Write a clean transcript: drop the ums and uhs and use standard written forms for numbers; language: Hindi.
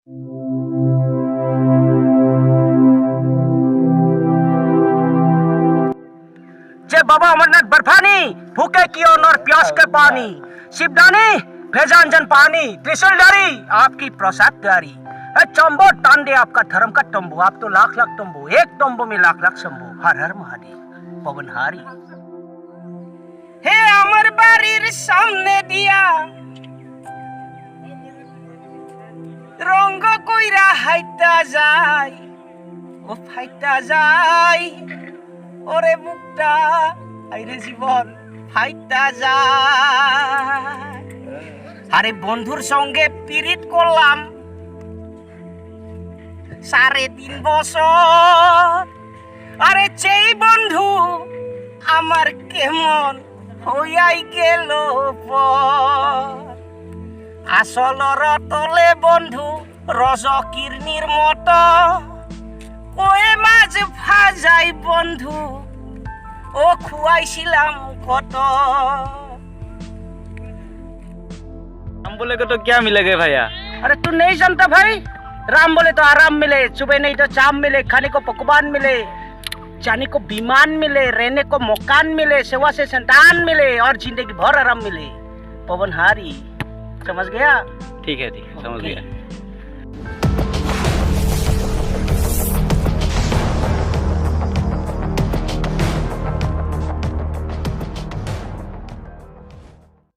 जय बाबा अमरनाथ बर्फानी, भूखे की और प्यास के पानी, शिवदानी भेजांजन पानी, त्रिशूलधारी आपकी प्रसाद प्यारी। चंबो तान दे आपका धर्म का तंबू, आप तो लाख लाख तंबू, एक तंबू में लाख लाख शंभू। हर हर महादेव पवनहारी। हे अमर बाड़ीर सामने दिया रंग कइरा हाइता जाय, ও ফাইটা যায় ওরে বুকটা, আইরে জীবন ফাইটা যায়। আরে বন্ধুর সঙ্গে পিরিত করলাম 3.5 বছর, আরে সেই বন্ধু আমার কেমন হইয়াই গেল পর। আসলর তলে বন্ধু রজকিরনির মতো, ওয়ে মাছ ভাজাই বন্ধু ও খুয়াইছিলাম কত। राम बोले को तो क्या मिलेगा भैया? अरे तू नहीं जानता भाई, राम बोले तो आराम मिले, सुबह नहीं तो शाम मिले, खाने को पकवान मिले, जाने को विमान मिले, रहने को मकान मिले, सेवा से संतान मिले और जिंदगी भर आराम मिले। पवनहारी, समझ गया? ठीक है समझ गया।